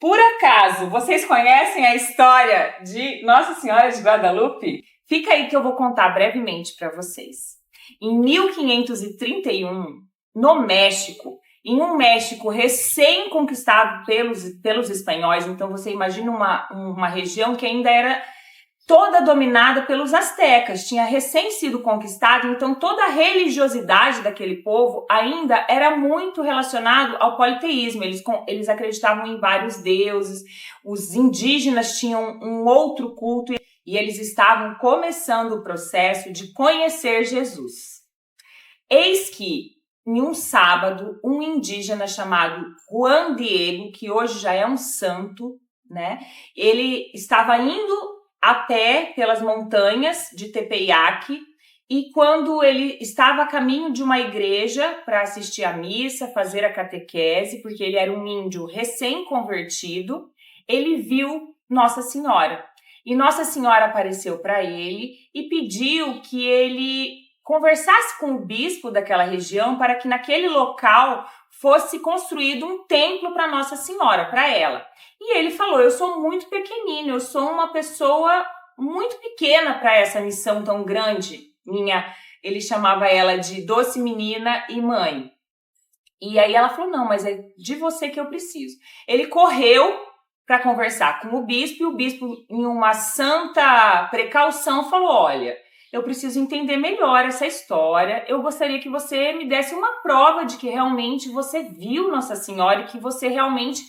Por acaso, vocês conhecem a história de Nossa Senhora de Guadalupe? Fica aí que eu vou contar brevemente para vocês. Em 1531, no México, em um México recém-conquistado pelos espanhóis, então você imagina uma região que ainda era toda dominada pelos astecas, tinha recém sido conquistado, então toda a religiosidade daquele povo ainda era muito relacionado ao politeísmo, eles acreditavam em vários deuses, os indígenas tinham um outro culto e eles estavam começando o processo de conhecer Jesus. Eis que, em um sábado, um indígena chamado Juan Diego, que hoje já é um santo, né? Ele estava indo a pé pelas montanhas de Tepeyac, e quando ele estava a caminho de uma igreja para assistir à missa, fazer a catequese, porque ele era um índio recém-convertido, ele viu Nossa Senhora. E Nossa Senhora apareceu para ele e pediu que ele conversasse com o bispo daquela região para que naquele local fosse construído um templo para Nossa Senhora, para ela. E ele falou, eu sou muito pequenino, eu sou uma pessoa muito pequena para essa missão tão grande. Ele chamava ela de doce menina e mãe. E aí ela falou, não, mas é de você que eu preciso. Ele correu para conversar com o bispo, e o bispo, em uma santa precaução, falou, olha, eu preciso entender melhor essa história, eu gostaria que você me desse uma prova de que realmente você viu Nossa Senhora e que você realmente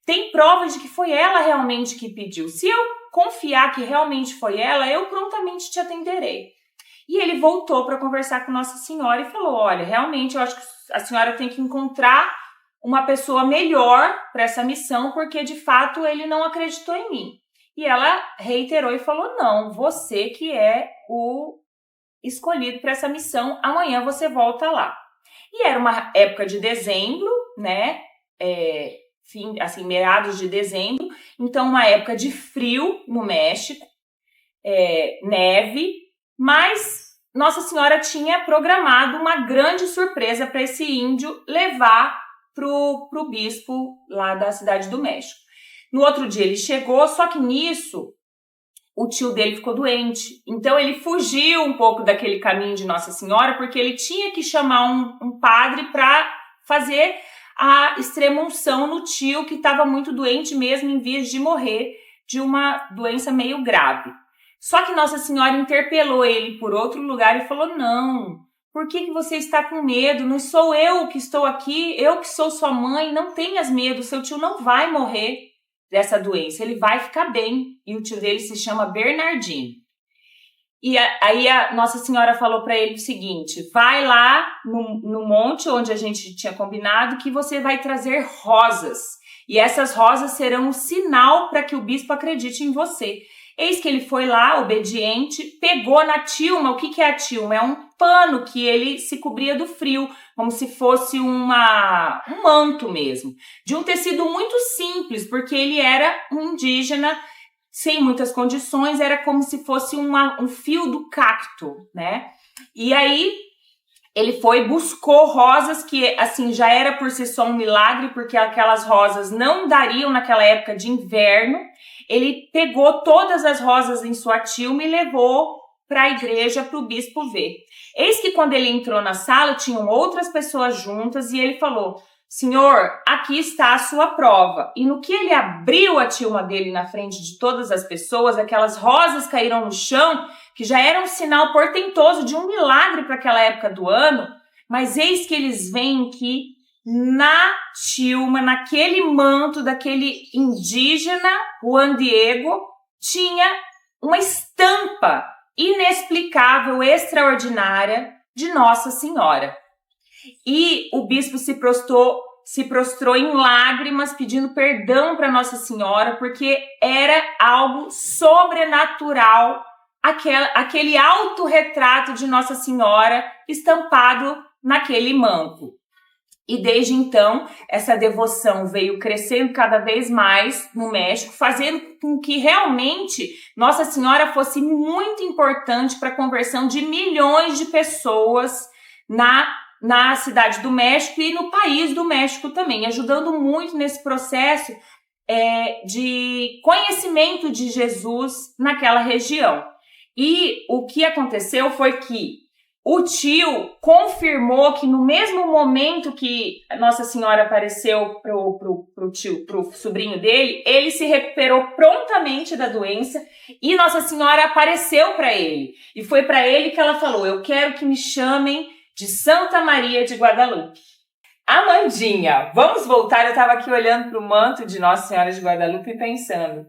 tem provas de que foi ela realmente que pediu. Se eu confiar que realmente foi ela, eu prontamente te atenderei. E ele voltou para conversar com Nossa Senhora e falou, olha, realmente eu acho que a senhora tem que encontrar uma pessoa melhor para essa missão, porque de fato ele não acreditou em mim. E ela reiterou e falou, não, você que é o escolhido para essa missão, amanhã você volta lá. E era uma época de dezembro, né, meados de dezembro, então uma época de frio no México, neve, mas Nossa Senhora tinha programado uma grande surpresa para esse índio levar pro bispo lá da cidade do México. No outro dia ele chegou, só que nisso o tio dele ficou doente. Então ele fugiu um pouco daquele caminho de Nossa Senhora, porque ele tinha que chamar um padre para fazer a extrema-unção no tio, que estava muito doente mesmo, em vias de morrer de uma doença meio grave. Só que Nossa Senhora interpelou ele por outro lugar e falou, não, por que você está com medo? Não sou eu que estou aqui, eu que sou sua mãe, não tenhas medo, seu tio não vai morrer dessa doença, ele vai ficar bem. E o tio dele se chama Bernardino. E aí a Nossa Senhora falou para ele o seguinte, vai lá no monte onde a gente tinha combinado que você vai trazer rosas. E essas rosas serão um sinal para que o bispo acredite em você. Eis que ele foi lá, obediente, pegou na tilma. O que é a tilma? É um pano que ele se cobria do frio, como se fosse um manto mesmo. De um tecido muito simples, porque ele era um indígena sem muitas condições, era como se fosse um fio do cacto, né? E aí ele foi, buscou rosas que, assim, já era por si só um milagre, porque aquelas rosas não dariam naquela época de inverno. Ele pegou todas as rosas em sua tilma e levou para a igreja para o bispo ver. Eis que quando ele entrou na sala, tinham outras pessoas juntas e ele falou, Senhor, aqui está a sua prova. E no que ele abriu a tilma dele na frente de todas as pessoas, aquelas rosas caíram no chão, que já era um sinal portentoso de um milagre para aquela época do ano, mas eis que eles veem que na tilma, naquele manto daquele indígena, Juan Diego, tinha uma estampa inexplicável, extraordinária de Nossa Senhora. E o bispo se prostrou em lágrimas, pedindo perdão para Nossa Senhora, porque era algo sobrenatural, aquele autorretrato de Nossa Senhora estampado naquele manto. E desde então, essa devoção veio crescendo cada vez mais no México, fazendo com que realmente Nossa Senhora fosse muito importante para a conversão de milhões de pessoas na cidade do México e no país do México também, ajudando muito nesse processo de conhecimento de Jesus naquela região. E o que aconteceu foi que o tio confirmou que no mesmo momento que Nossa Senhora apareceu pro sobrinho dele, ele se recuperou prontamente da doença e Nossa Senhora apareceu para ele. E foi para ele que ela falou: eu quero que me chamem de Santa Maria de Guadalupe. Amandinha, vamos voltar. Eu estava aqui olhando para o manto de Nossa Senhora de Guadalupe e pensando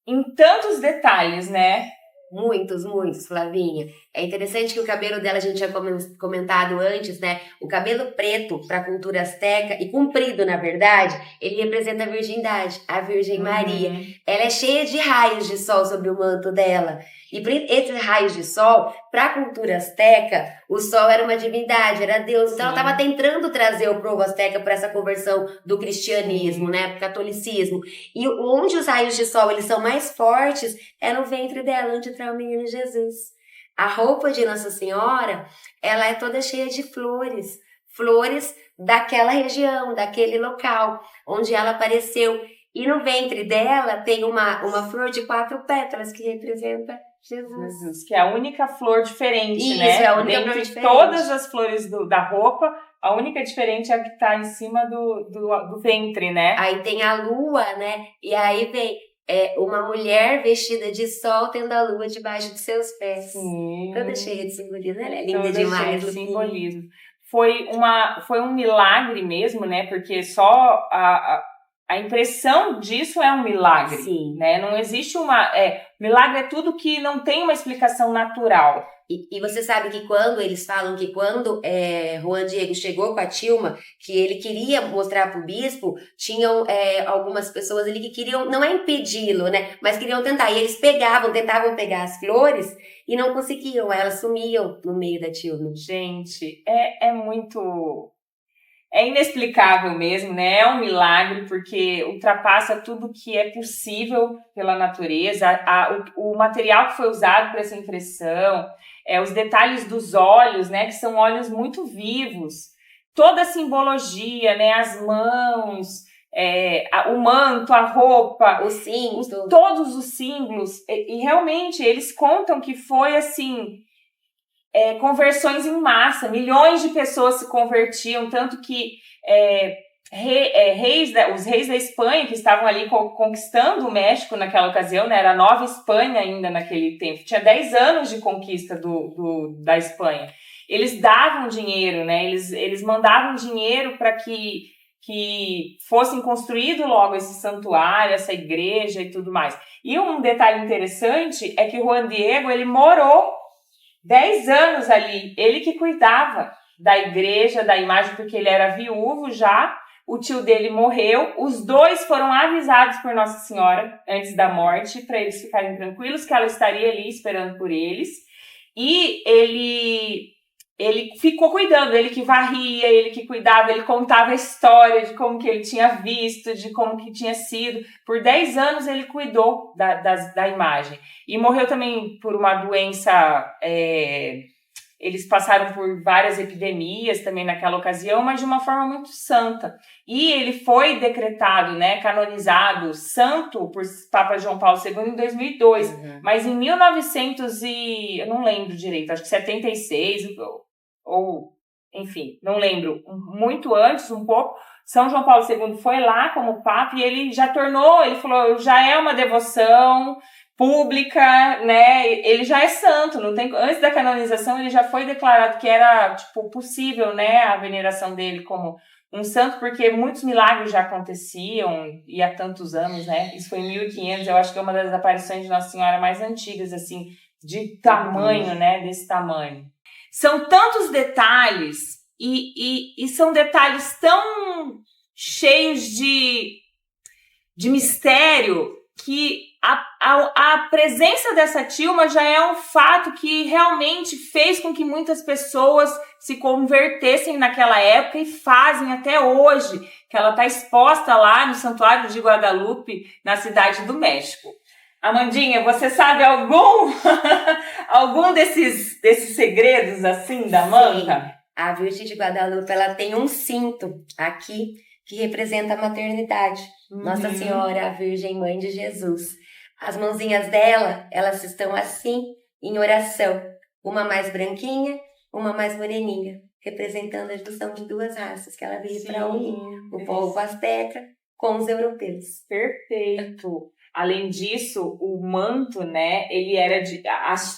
em tantos detalhes, né? Muitos, Flavinha. É interessante que o cabelo dela, a gente tinha comentado antes, né? O cabelo preto para a cultura asteca e comprido, na verdade, ele representa a virgindade, a Virgem Maria. Ela é cheia de raios de sol sobre o manto dela. E esses raios de sol, para a cultura asteca, o sol era uma divindade, era Deus. Então ela estava tentando trazer o povo asteca para essa conversão do cristianismo, né? Para o catolicismo. E onde os raios de sol eles são mais fortes é no ventre dela, onde está o menino Jesus. A roupa de Nossa Senhora, ela é toda cheia de flores. Flores daquela região, daquele local onde ela apareceu. E no ventre dela tem uma flor de 4 pétalas que representa Jesus, que é a única flor diferente, isso, né? É a única Dentre flor diferente. Todas as flores da roupa, a única diferente é a que está em cima do ventre, né? Aí tem a lua, né? E aí vem uma mulher vestida de sol tendo a lua debaixo de seus pés. Sim. Toda cheia de simbolismo, ela é linda toda demais. Cheia de simbolismo. Foi um milagre mesmo, né? Porque só a impressão disso é um milagre. Sim. Né? Não existe milagre é tudo que não tem uma explicação natural. E você sabe que eles falam que quando Juan Diego chegou com a Tilma, que ele queria mostrar para o bispo, tinham algumas pessoas ali que queriam, não é impedi-lo, né? Mas queriam tentar. E eles tentavam pegar as flores e não conseguiam. Elas sumiam no meio da Tilma. Gente, é muito... É inexplicável mesmo, né? É um milagre porque ultrapassa tudo que é possível pela natureza. O material que foi usado para essa impressão, os detalhes dos olhos, né? Que são olhos muito vivos. Toda a simbologia, né? As mãos, o manto, a roupa, os símbolos, todos os símbolos. E realmente eles contam que foi assim... conversões em massa, milhões de pessoas se convertiam, tanto que os reis da Espanha que estavam ali conquistando o México naquela ocasião, né, era a Nova Espanha ainda naquele tempo, tinha 10 anos de conquista da Espanha, eles davam dinheiro, né, eles mandavam dinheiro para que fossem construído logo esse santuário, essa igreja e tudo mais. E um detalhe interessante é que Juan Diego, ele morou 10 anos ali, ele que cuidava da igreja, da imagem, porque ele era viúvo já, o tio dele morreu, os dois foram avisados por Nossa Senhora antes da morte, para eles ficarem tranquilos, que ela estaria ali esperando por eles, e ele ficou cuidando, ele que varria, ele que cuidava, ele contava a história de como que ele tinha visto, de como que tinha sido. Por 10 anos ele cuidou da imagem. E morreu também por uma doença, eles passaram por várias epidemias também naquela ocasião, mas de uma forma muito santa. E ele foi decretado, né, canonizado santo por Papa João Paulo II em 2002. Mas em 1900 eu não lembro direito, acho que 76... ou, enfim, não lembro, muito antes, um pouco, São João Paulo II foi lá como Papa e ele já ele falou, já é uma devoção pública, né, ele já é santo, não tem, antes da canonização ele já foi declarado que era, possível, né, a veneração dele como um santo, porque muitos milagres já aconteciam e há tantos anos, né, isso foi em 1500, eu acho que é uma das aparições de Nossa Senhora mais antigas, assim, de tamanho, né, desse tamanho. São tantos detalhes e são detalhes tão cheios de mistério que a presença dessa Tilma já é um fato que realmente fez com que muitas pessoas se convertessem naquela época e fazem até hoje, que ela está exposta lá no Santuário de Guadalupe, na Cidade do México. Amandinha, você sabe algum desses segredos assim da manta? Sim. A Virgem de Guadalupe, ela tem um cinto aqui que representa a maternidade. Uhum. Nossa Senhora, a Virgem Mãe de Jesus. As mãozinhas dela, elas estão assim, em oração. Uma mais branquinha, uma mais moreninha, representando a junção de duas raças que ela veio para unir. O povo asteca com os europeus. Perfeito. Além disso, o manto, né, ele era de...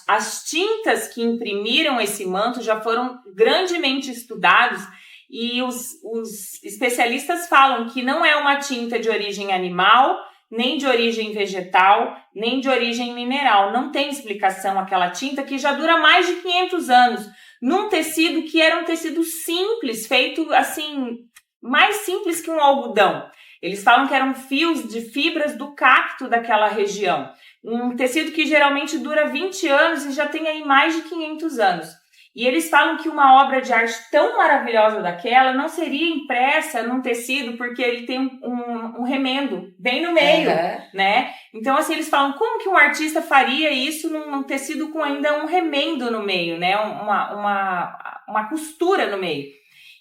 As tintas que imprimiram esse manto já foram grandemente estudados e os especialistas falam que não é uma tinta de origem animal, nem de origem vegetal, nem de origem mineral. Não tem explicação aquela tinta que já dura mais de 500 anos, num tecido que era um tecido simples, feito assim, mais simples que um algodão. Eles falam que eram fios de fibras do cacto daquela região. Um tecido que geralmente dura 20 anos e já tem aí mais de 500 anos. E eles falam que uma obra de arte tão maravilhosa daquela não seria impressa num tecido porque ele tem um remendo bem no meio, né? Então, assim, eles falam, como que um artista faria isso num tecido com ainda um remendo no meio, né? Uma costura no meio.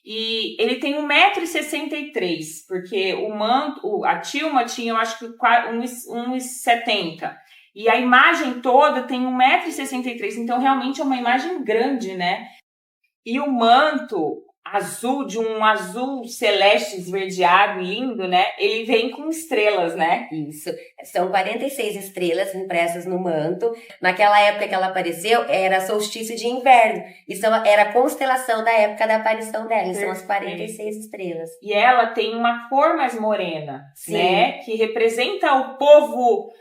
E ele tem 1,63 m, porque o manto, a tilma tinha, eu acho que 1,70 m. E a imagem toda tem 1,63 m, então realmente é uma imagem grande, né? E o manto azul, de um azul celeste esverdeado, lindo, né? Ele vem com estrelas, né? Isso. São 46 estrelas impressas no manto. Naquela época que ela apareceu, era solstício de inverno. Isso era a constelação da época da aparição dela. São as 46 estrelas. E ela tem uma cor mais morena, né? Que representa o povo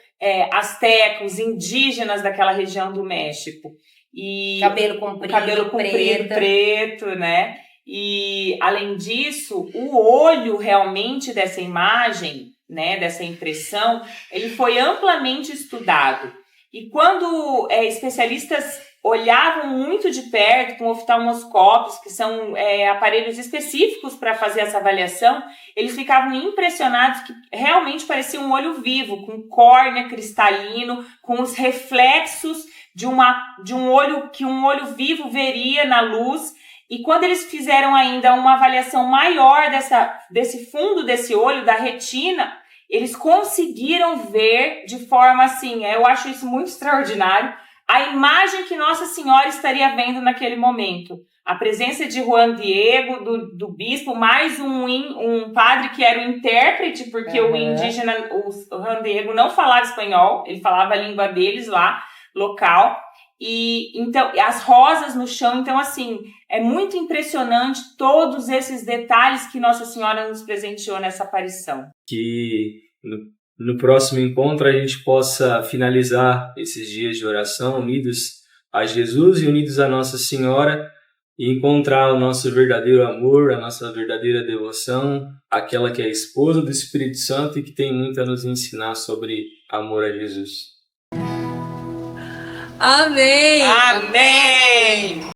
asteca, os indígenas daquela região do México. E cabelo comprido, preto, né? E, além disso, o olho realmente dessa imagem, né, dessa impressão, ele foi amplamente estudado. E quando especialistas olhavam muito de perto com oftalmoscópios, que são aparelhos específicos para fazer essa avaliação, eles ficavam impressionados que realmente parecia um olho vivo, com córnea cristalino, com os reflexos de um olho que um olho vivo veria na luz. E quando eles fizeram ainda uma avaliação maior desse fundo desse olho, da retina, eles conseguiram ver de forma assim, eu acho isso muito extraordinário, a imagem que Nossa Senhora estaria vendo naquele momento. A presença de Juan Diego, do bispo, mais um padre que era o intérprete, porque o indígena, o Juan Diego, não falava espanhol, ele falava a língua deles lá, local. E então as rosas no chão, então assim, é muito impressionante todos esses detalhes que Nossa Senhora nos presenteou nessa aparição. Que no próximo encontro a gente possa finalizar esses dias de oração unidos a Jesus e unidos a Nossa Senhora e encontrar o nosso verdadeiro amor, a nossa verdadeira devoção, aquela que é a esposa do Espírito Santo e que tem muito a nos ensinar sobre amor a Jesus. Amém! Amém!